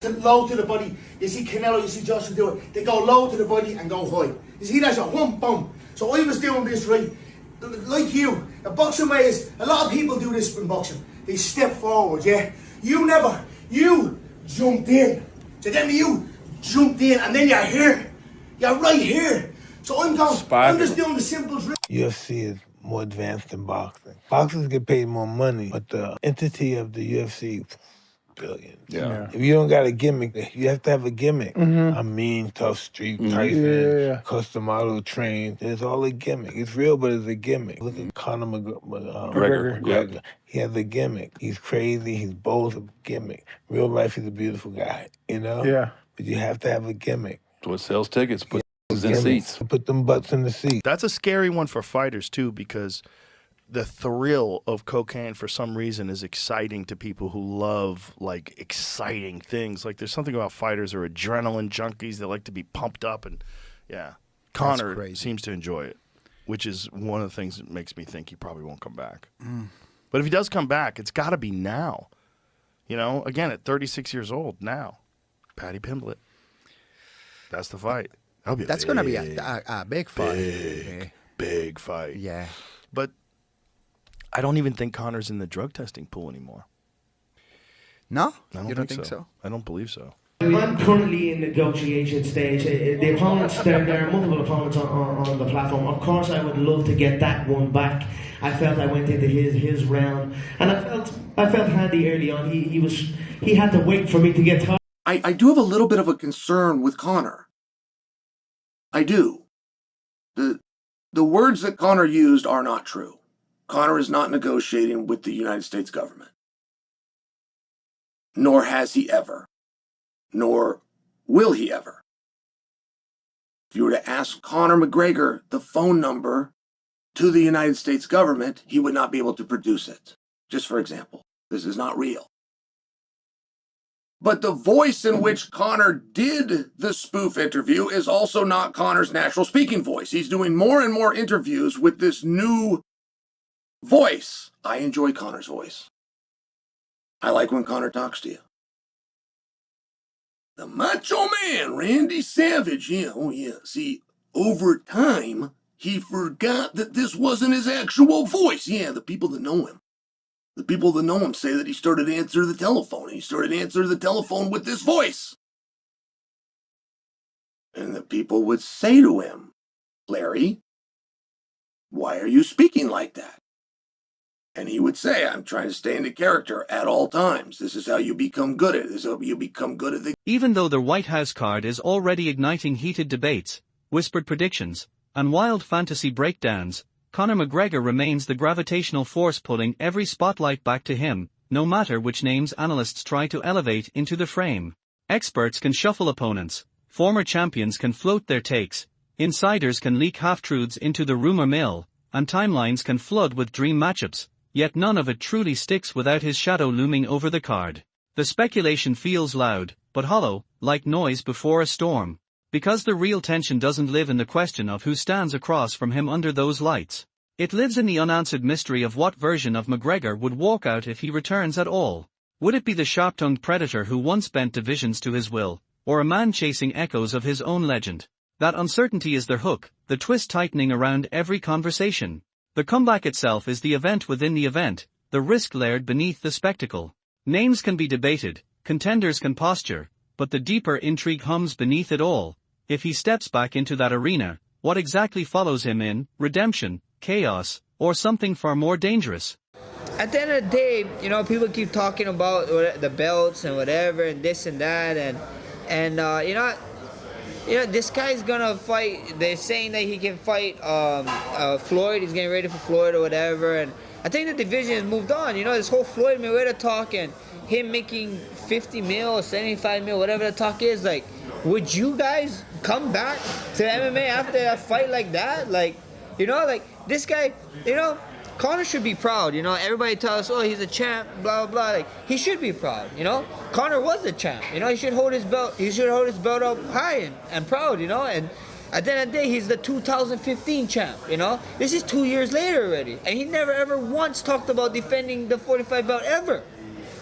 Low to the body. You see Canelo, you see Joshua do it. They go low to the body and go high. You see that shot? Boom, boom. So I was doing this right. Like you, a boxing way is, a lot of people do this in boxing. They step forward, yeah? You jumped in. So then you jumped in and then you're here. You're right here. So I'm just doing the simple drill. UFC is more advanced than boxing. Boxers get paid more money, but the entity of the UFC, billions. Yeah. If you don't got a gimmick, you have to have a gimmick. A mean, tough street, Tyson, custom auto trained. It's all a gimmick. It's real, but it's a gimmick. Look at Conor McGregor. Yeah. He has a gimmick. He's crazy. He's bold. A gimmick. Real life, he's a beautiful guy. You know. Yeah. But you have to have a gimmick. So it sells tickets. Put in seats. Put them butts in the seat. That's a scary one for fighters too, because the thrill of cocaine for some reason is exciting to people who love like exciting things. Like there's something about fighters who are adrenaline junkies that like to be pumped up, and Conor seems to enjoy it, which is one of the things that makes me think he probably won't come back. But if he does come back, it's got to be now. You know, again at 36 years old now, Paddy Pimblett. That's the fight. That's going to be a big fight. Big fight. Yeah. But I don't even think Conor's in the drug testing pool anymore. No? You don't think so? I don't believe so. I'm currently in negotiation stage. The opponents, there are multiple opponents on the platform. Of course, I would love to get that one back. I felt I went into his round, and I felt handy early on. He had to wait for me to get tired. I do have a little bit of a concern with Conor. I do. The words that Conor used are not true. Conor is not negotiating with the United States government. Nor has he ever. Nor will he ever. If you were to ask Conor McGregor the phone number to the United States government, he would not be able to produce it. Just for example, this is not real. But the voice in which Conor did the spoof interview is also not Conor's natural speaking voice. He's doing more and more interviews with this new voice. I enjoy Conor's voice. I like when Conor talks to you. The Macho Man, Randy Savage. Yeah, oh yeah. See, over time, he forgot that this wasn't his actual voice. Yeah, the people that know him. The people that know him say that he started to answer the telephone. He started to answer the telephone with this voice. And the people would say to him, Larry, why are you speaking like that? And he would say, I'm trying to stay into character at all times. This is how you become good at it. This is how you become good at the... Even though the White House card is already igniting heated debates, whispered predictions, and wild fantasy breakdowns, Conor McGregor remains the gravitational force pulling every spotlight back to him, no matter which names analysts try to elevate into the frame. Experts can shuffle opponents, former champions can float their takes, insiders can leak half-truths into the rumor mill, and timelines can flood with dream matchups, yet none of it truly sticks without his shadow looming over the card. The speculation feels loud, but hollow, like noise before a storm. Because the real tension doesn't live in the question of who stands across from him under those lights. It lives in the unanswered mystery of what version of McGregor would walk out if he returns at all. Would it be the sharp-tongued predator who once bent divisions to his will, or a man chasing echoes of his own legend? That uncertainty is the hook, the twist tightening around every conversation. The comeback itself is the event within the event, the risk layered beneath the spectacle. Names can be debated, contenders can posture, but the deeper intrigue hums beneath it all. If he steps back into that arena, what exactly follows him in redemption, chaos, or something far more dangerous? At the end of the day, you know, people keep talking about the belts and whatever and this and that, and you know, this guy's gonna fight. They're saying that he can fight Floyd. He's getting ready for Floyd or whatever, and I think the division has moved on. You know, this whole Floyd Mayweather talk and him making 50 mil or 75 mil, whatever the talk is, like, would you guys come back to MMA after a fight like that? Like, you know, like, this guy, you know, Conor should be proud, you know. Everybody tells us, oh, he's a champ, blah, blah, blah. Like, he should be proud, you know. Conor was a champ, you know. He should hold his belt up high and proud, you know. And at the end of the day, he's the 2015 champ, you know. This is 2 years later already. And he never, ever once talked about defending the 45 belt ever.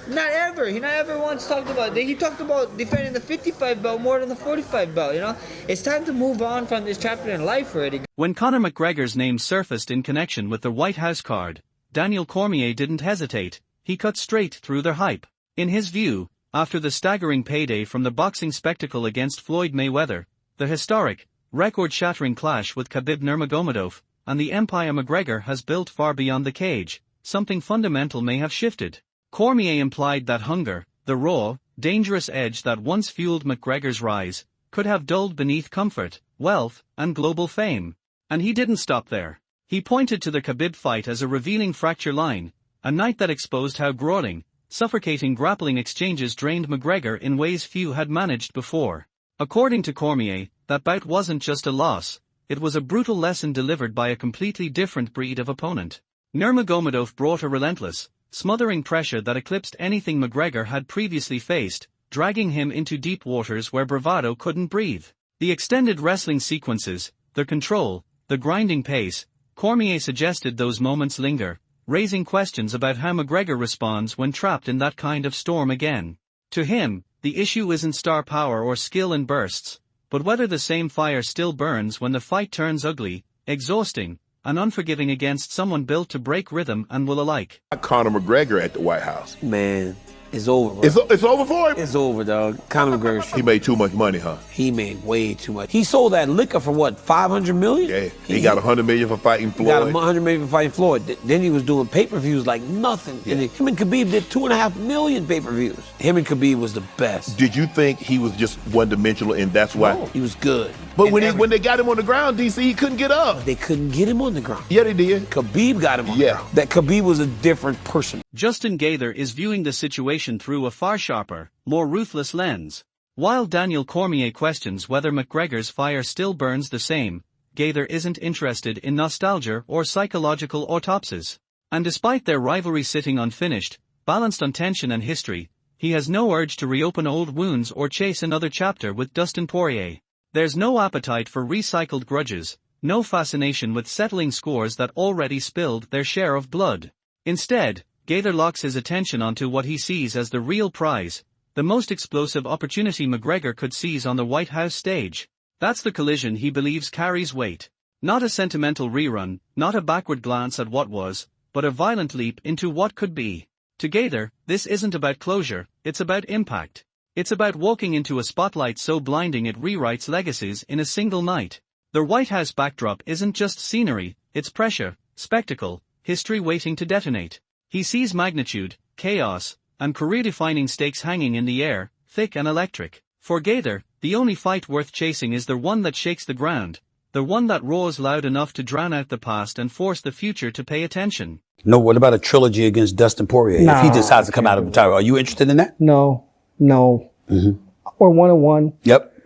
Not ever. He not ever once talked about it. He talked about defending the 55 belt more than the 45 belt, you know? It's time to move on from this chapter in life already. When Conor McGregor's name surfaced in connection with the White House card, Daniel Cormier didn't hesitate. He cut straight through their hype. In his view, after the staggering payday from the boxing spectacle against Floyd Mayweather, the historic, record-shattering clash with Khabib Nurmagomedov, and the empire McGregor has built far beyond the cage, something fundamental may have shifted. Cormier implied that hunger, the raw, dangerous edge that once fueled McGregor's rise, could have dulled beneath comfort, wealth, and global fame. And he didn't stop there. He pointed to the Khabib fight as a revealing fracture line, a night that exposed how grueling, suffocating grappling exchanges drained McGregor in ways few had managed before. According to Cormier, that bout wasn't just a loss, it was a brutal lesson delivered by a completely different breed of opponent. Nurmagomedov brought a relentless, smothering pressure that eclipsed anything McGregor had previously faced, dragging him into deep waters where bravado couldn't breathe. The extended wrestling sequences, the control, the grinding pace, Cormier suggested those moments linger, raising questions about how McGregor responds when trapped in that kind of storm again. To him, the issue isn't star power or skill in bursts, but whether the same fire still burns when the fight turns ugly, exhausting, and unforgiving against someone built to break rhythm and will alike. Conor McGregor at the White House. Man, it's over, bro. It's over for him? It's over, dog. Conor McGregor. He made too much money, huh? He made way too much. He sold that liquor for what, $500 million? Yeah, he got $100 million for fighting Floyd. He got $100 million for fighting Floyd. Then he was doing pay-per-views like nothing. Yeah. And him and Khabib did 2.5 million pay-per-views. Him and Khabib was the best. Did you think he was just one-dimensional and that's why? No, he was good. But when they got him on the ground, DC, he couldn't get up. They couldn't get him on the ground. Yeah, they did. Khabib got him on the ground. That Khabib was a different person. Justin Gaither is viewing the situation through a far sharper, more ruthless lens. While Daniel Cormier questions whether McGregor's fire still burns the same, Gaither isn't interested in nostalgia or psychological autopsies. And despite their rivalry sitting unfinished, balanced on tension and history, he has no urge to reopen old wounds or chase another chapter with Dustin Poirier. There's no appetite for recycled grudges, no fascination with settling scores that already spilled their share of blood. Instead, Gaither locks his attention onto what he sees as the real prize, the most explosive opportunity McGregor could seize on the White House stage. That's the collision he believes carries weight. Not a sentimental rerun, not a backward glance at what was, but a violent leap into what could be. To Gaither, this isn't about closure, it's about impact. It's about walking into a spotlight so blinding it rewrites legacies in a single night. The White House backdrop isn't just scenery, it's pressure, spectacle, history waiting to detonate. He sees magnitude, chaos, and career-defining stakes hanging in the air, thick and electric. For Gaither, the only fight worth chasing is the one that shakes the ground, the one that roars loud enough to drown out the past and force the future to pay attention. No, what about a trilogy against Dustin Poirier? No, if he decides to come out of retirement, are you interested in that? No. Mm-hmm. Or 1-on-1. Yep.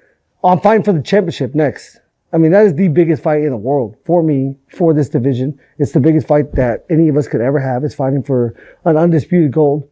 I'm fighting for the championship next. I mean, that is the biggest fight in the world for me, for this division. It's the biggest fight that any of us could ever have. Is fighting for an undisputed gold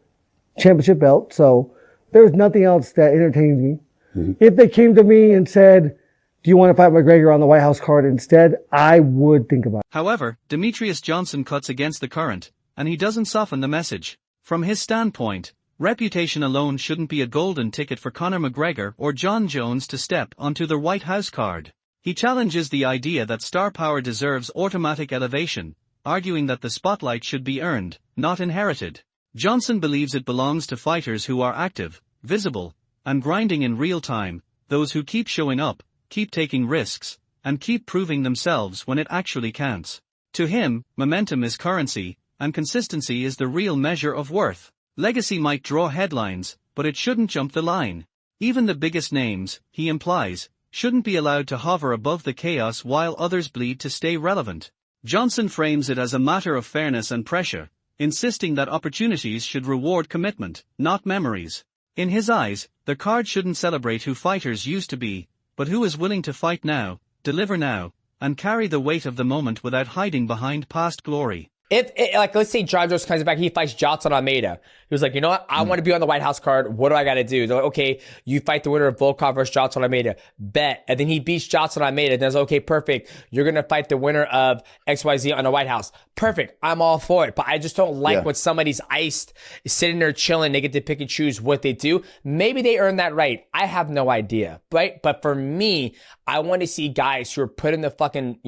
championship belt. So there's nothing else that entertains me. Mm-hmm. If they came to me and said, do you want to fight McGregor on the White House card instead? I would think about it. However, Demetrius Johnson cuts against the current, and he doesn't soften the message. From his standpoint, reputation alone shouldn't be a golden ticket for Conor McGregor or Jon Jones to step onto the White House card. He challenges the idea that star power deserves automatic elevation, arguing that the spotlight should be earned, not inherited. Johnson believes it belongs to fighters who are active, visible, and grinding in real time, those who keep showing up, keep taking risks, and keep proving themselves when it actually counts. To him, momentum is currency, and consistency is the real measure of worth. Legacy might draw headlines, but it shouldn't jump the line. Even the biggest names, he implies, shouldn't be allowed to hover above the chaos while others bleed to stay relevant. Johnson frames it as a matter of fairness and pressure, insisting that opportunities should reward commitment, not memories. In his eyes, the card shouldn't celebrate who fighters used to be, but who is willing to fight now, deliver now, and carry the weight of the moment without hiding behind past glory. Like, let's say John Jones comes back, he fights Johnson Almeida. He was like, you know what? I want to be on the White House card. What do I got to do? They're like, okay, you fight the winner of Volkov versus Johnson Almeida. Bet. And then he beats Johnson Almeida. And then it's okay, perfect. You're going to fight the winner of XYZ on the White House. Perfect. I'm all for it. But I just don't like when somebody's iced, sitting there chilling. They get to pick and choose what they do. Maybe they earn that right. I have no idea. Right? But for me, I want to see guys who are putting the fucking,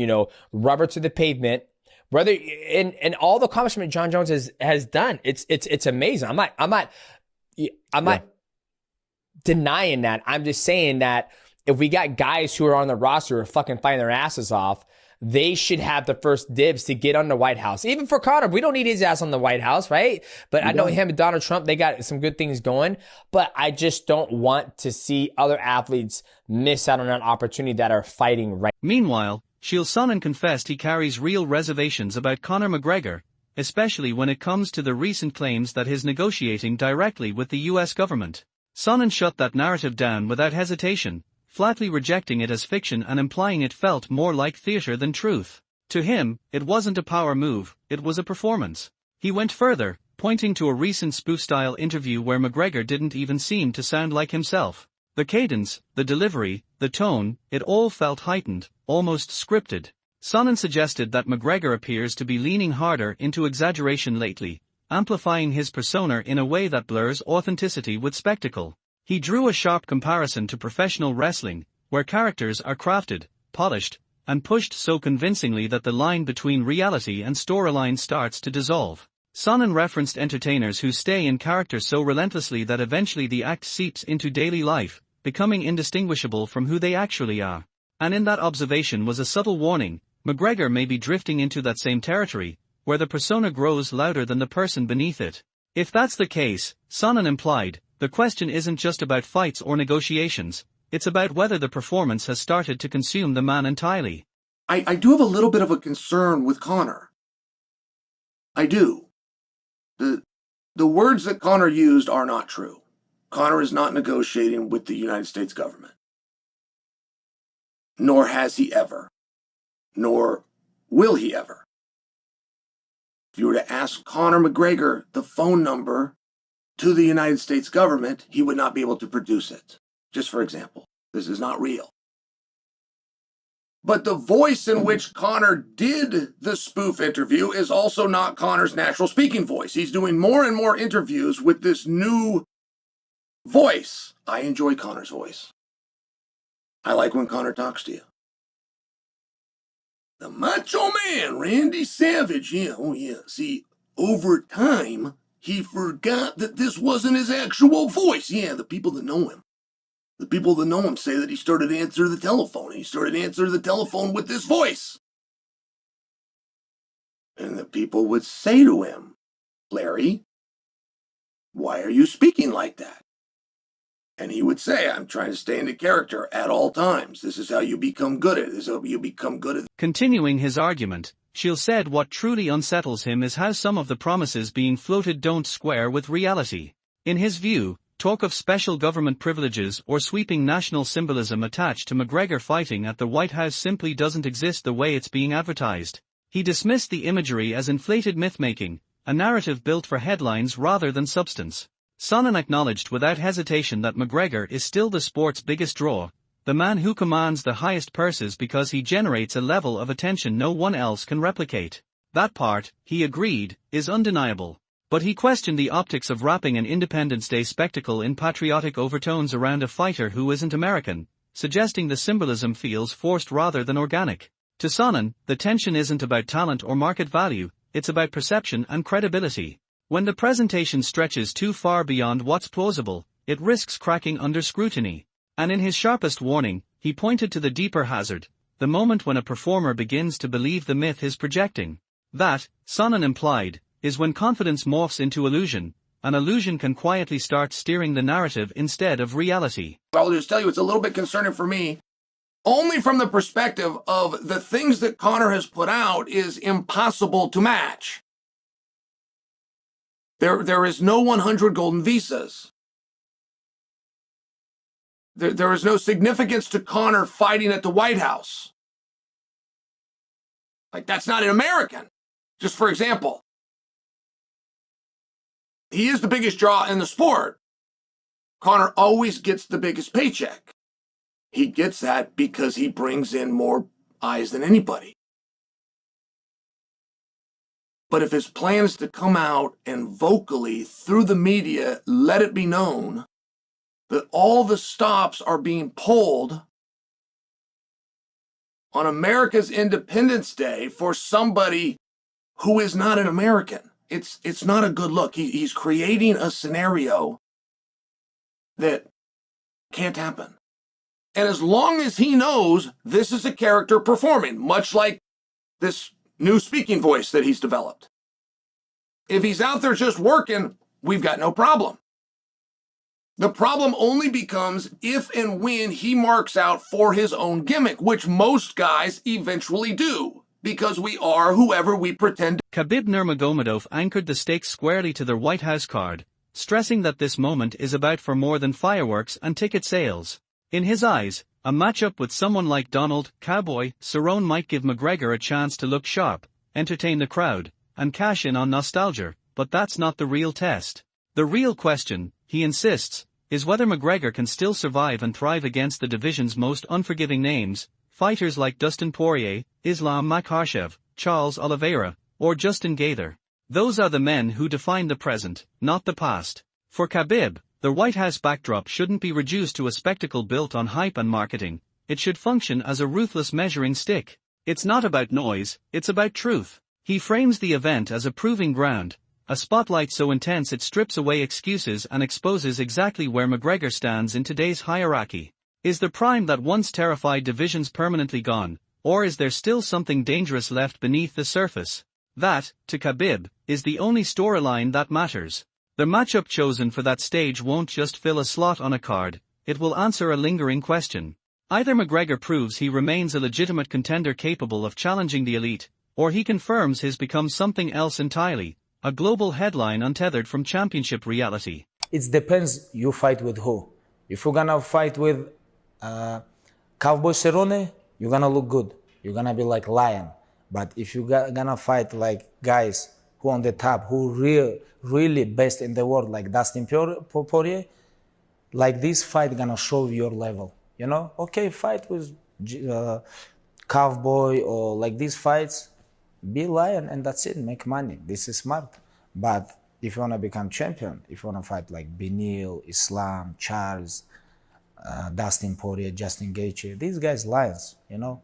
rubber to the pavement. Whether in all the accomplishment John Jones has done, it's amazing. I'm not denying that. I'm just saying that if we got guys who are on the roster who are fucking fighting their asses off, they should have the first dibs to get on the White House. Even for Conor, we don't need his ass on the White House, right? But I know him and Donald Trump, they got some good things going. But I just don't want to see other athletes miss out on an opportunity that are fighting right. Meanwhile, Chael Sonnen confessed he carries real reservations about Conor McGregor, especially when it comes to the recent claims that he's negotiating directly with the US government. Sonnen shut that narrative down without hesitation, flatly rejecting it as fiction and implying it felt more like theater than truth. To him, it wasn't a power move, it was a performance. He went further, pointing to a recent spoof-style interview where McGregor didn't even seem to sound like himself. The cadence, the delivery, the tone, it all felt heightened, almost scripted. Sonnen suggested that McGregor appears to be leaning harder into exaggeration lately, amplifying his persona in a way that blurs authenticity with spectacle. He drew a sharp comparison to professional wrestling, where characters are crafted, polished, and pushed so convincingly that the line between reality and storyline starts to dissolve. Sonnen referenced entertainers who stay in character so relentlessly that eventually the act seeps into daily life, becoming indistinguishable from who they actually are. And in that observation was a subtle warning: McGregor may be drifting into that same territory, where the persona grows louder than the person beneath it. If that's the case, Sonnen implied, the question isn't just about fights or negotiations, it's about whether the performance has started to consume the man entirely. I do have a little bit of a concern with Conor. I do. The words that Conor used are not true. Conor is not negotiating with the United States government. Nor has he ever. Nor will he ever. If you were to ask Conor McGregor the phone number to the United States government, he would not be able to produce it. Just for example, this is not real. But the voice in which Conor did the spoof interview is also not Conor's natural speaking voice. He's doing more and more interviews with this new voice. I enjoy Conor's voice. I like when Conor talks to you. The Macho Man, Randy Savage, See, over time, he forgot that this wasn't his actual voice. The people that know him. The people that know him say that he started to answer the telephone. He started to answer the telephone with this voice. And the people would say to him, Larry, why are you speaking like that? And he would say, I'm trying to stay into character at all times. This is how you become good at it. This is how you become good at it. Continuing his argument, Chael said what truly unsettles him is how some of the promises being floated don't square with reality. In his view, talk of special government privileges or sweeping national symbolism attached to McGregor fighting at the White House simply doesn't exist the way it's being advertised. He dismissed the imagery as inflated myth-making, a narrative built for headlines rather than substance. Sonnen acknowledged without hesitation that McGregor is still the sport's biggest draw, the man who commands the highest purses because he generates a level of attention no one else can replicate. That part, he agreed, is undeniable. But he questioned the optics of wrapping an Independence Day spectacle in patriotic overtones around a fighter who isn't American, suggesting the symbolism feels forced rather than organic. To Sonnen, the tension isn't about talent or market value, it's about perception and credibility. When the presentation stretches too far beyond what's plausible, it risks cracking under scrutiny. And in his sharpest warning, he pointed to the deeper hazard, the moment when a performer begins to believe the myth is projecting. That, Sonnen implied, is when confidence morphs into illusion. An illusion can quietly start steering the narrative instead of reality. I'll just tell you, it's a little bit concerning for me, only from the perspective of the things that Conor has put out is impossible to match. There is no 100 golden visas. There is no significance to Conor fighting at the White House. Like, that's not an American. Just for example, he is the biggest draw in the sport. Conor always gets the biggest paycheck. He gets that because he brings in more eyes than anybody. But if his plan is to come out and vocally, through the media, let it be known that all the stops are being pulled on America's Independence Day for somebody who is not an American, it's not a good look. He's creating a scenario that can't happen. And as long as he knows this is a character performing, much like this new speaking voice that he's developed, if he's out there just working, we've got no problem. The problem only becomes if and when he marks out for his own gimmick, which most guys eventually do, because we are whoever we pretend. Khabib Nurmagomedov anchored the stakes squarely to their White House card, stressing that this moment is about for more than fireworks and ticket sales. In his eyes, a matchup with someone like Donald "Cowboy" Cerrone might give McGregor a chance to look sharp, entertain the crowd, and cash in on nostalgia, but that's not the real test. The real question, he insists, is whether McGregor can still survive and thrive against the division's most unforgiving names, fighters like Dustin Poirier, Islam Makhachev, Charles Oliveira, or Justin Gaethje. Those are the men who define the present, not the past. For Khabib, the White House backdrop shouldn't be reduced to a spectacle built on hype and marketing. It should function as a ruthless measuring stick. It's not about noise, it's about truth. He frames the event as a proving ground, a spotlight so intense it strips away excuses and exposes exactly where McGregor stands in today's hierarchy. Is the prime that once terrified divisions permanently gone, or is there still something dangerous left beneath the surface? That, to Khabib, is the only storyline that matters. The matchup chosen for that stage won't just fill a slot on a card, it will answer a lingering question. Either McGregor proves he remains a legitimate contender capable of challenging the elite, or he confirms he's become something else entirely, a global headline untethered from championship reality. It depends you fight with who. If you're gonna fight with Cowboy Cerrone, you're gonna look good. You're gonna be like lion. But if you're gonna fight like guys who on the top, who really best in the world, like Dustin Poirier, like this fight gonna show your level. You know, okay, fight with Cowboy or like these fights, be lion and that's it, make money. This is smart. But if you wanna become champion, if you wanna fight like Beneil, Islam, Charles, Dustin Poirier, Justin Gaethje, these guys lions, you know.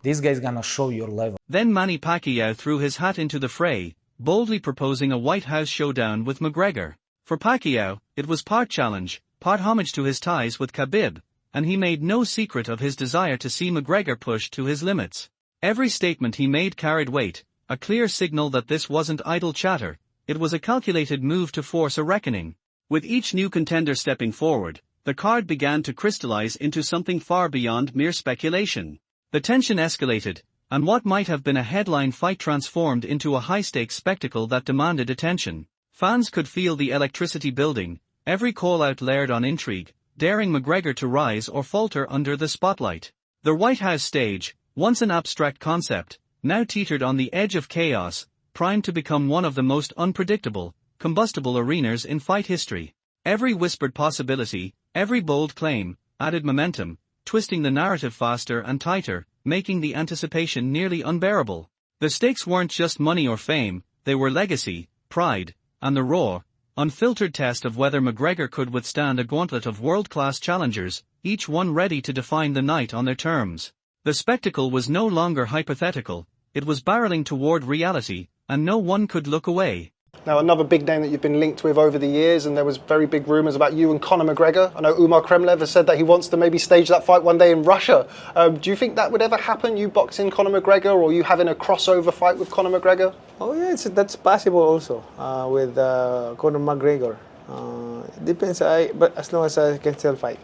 These guys gonna show your level. Then Manny Pacquiao threw his hat into the fray, boldly proposing a White House showdown with McGregor. For Pacquiao, it was part challenge, part homage to his ties with Khabib, and he made no secret of his desire to see McGregor pushed to his limits. Every statement he made carried weight, a clear signal that this wasn't idle chatter, it was a calculated move to force a reckoning. With each new contender stepping forward, the card began to crystallize into something far beyond mere speculation. The tension escalated, and what might have been a headline fight transformed into a high-stakes spectacle that demanded attention. Fans could feel the electricity building, every call-out layered on intrigue, daring McGregor to rise or falter under the spotlight. The White House stage, once an abstract concept, now teetered on the edge of chaos, primed to become one of the most unpredictable, combustible arenas in fight history. Every whispered possibility, every bold claim, added momentum, twisting the narrative faster and tighter, making the anticipation nearly unbearable. The stakes weren't just money or fame, they were legacy, pride, and the raw, unfiltered test of whether McGregor could withstand a gauntlet of world-class challengers, each one ready to define the night on their terms. The spectacle was no longer hypothetical, it was barreling toward reality, and no one could look away. Now, another big name that you've been linked with over the years, and there was very big rumours about you and Conor McGregor. I know Umar Kremlev has said that he wants to maybe stage that fight one day in Russia. Do you think that would ever happen, you boxing Conor McGregor, or you having a crossover fight with Conor McGregor? Oh yeah, that's possible also with Conor McGregor. It depends, but as long as I can still fight.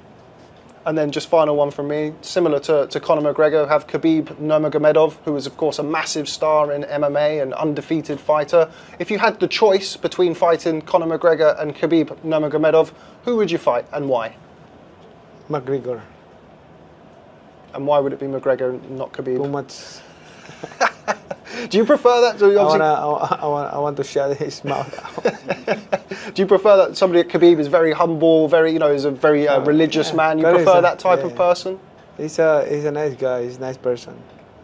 And then just final one from me, similar to Conor McGregor, have Khabib Nurmagomedov, who is of course a massive star in MMA, an undefeated fighter. If you had the choice between fighting Conor McGregor and Khabib Nurmagomedov, who would you fight and why? McGregor. And why would it be McGregor, not Khabib? Too much. Do you prefer that? So I want to shut his mouth out. Do you prefer that somebody at Khabib is very humble, is a very religious man? You prefer that type of person? He's a nice guy. He's a nice person,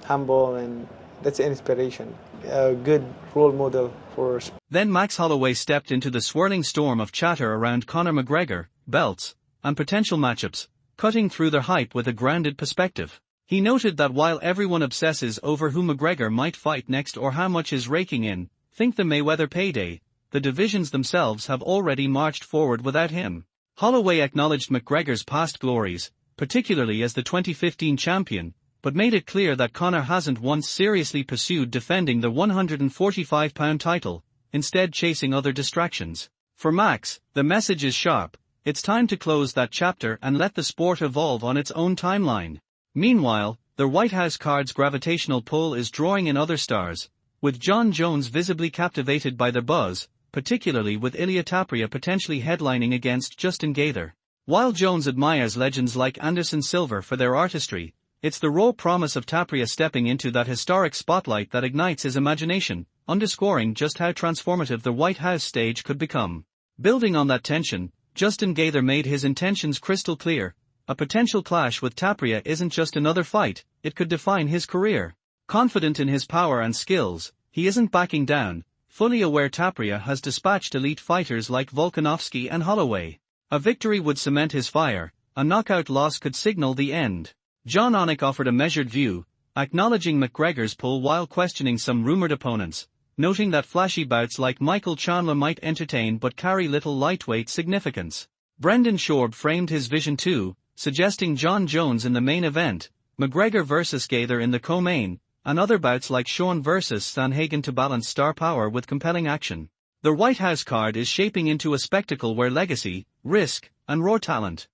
humble, and that's inspiration. A good role model for. Then Max Holloway stepped into the swirling storm of chatter around Conor McGregor, belts, and potential matchups, cutting through the hype with a grounded perspective. He noted that while everyone obsesses over who McGregor might fight next or how much is raking in, think the Mayweather payday, the divisions themselves have already marched forward without him. Holloway acknowledged McGregor's past glories, particularly as the 2015 champion, but made it clear that Conor hasn't once seriously pursued defending the 145-pound title, instead chasing other distractions. For Max, the message is sharp: it's time to close that chapter and let the sport evolve on its own timeline. Meanwhile, the White House card's gravitational pull is drawing in other stars, with Jon Jones visibly captivated by the buzz, particularly with Ilia Tapria potentially headlining against Justin Gaethje. While Jones admires legends like Anderson Silva for their artistry, it's the raw promise of Tapria stepping into that historic spotlight that ignites his imagination, underscoring just how transformative the White House stage could become. Building on that tension, Justin Gaethje made his intentions crystal clear: a potential clash with Tapria isn't just another fight, it could define his career. Confident in his power and skills, he isn't backing down, fully aware Tapria has dispatched elite fighters like Volkanovski and Holloway. A victory would cement his fire, a knockout loss could signal the end. John Onik offered a measured view, acknowledging McGregor's pull while questioning some rumored opponents, noting that flashy bouts like Michael Chandler might entertain but carry little lightweight significance. Brendan Schaub framed his vision too, suggesting Jon Jones in the main event, McGregor vs Gaethje in the co-main, and other bouts like Sean vs Sanhagen to balance star power with compelling action. The White House card is shaping into a spectacle where legacy, risk, and raw talent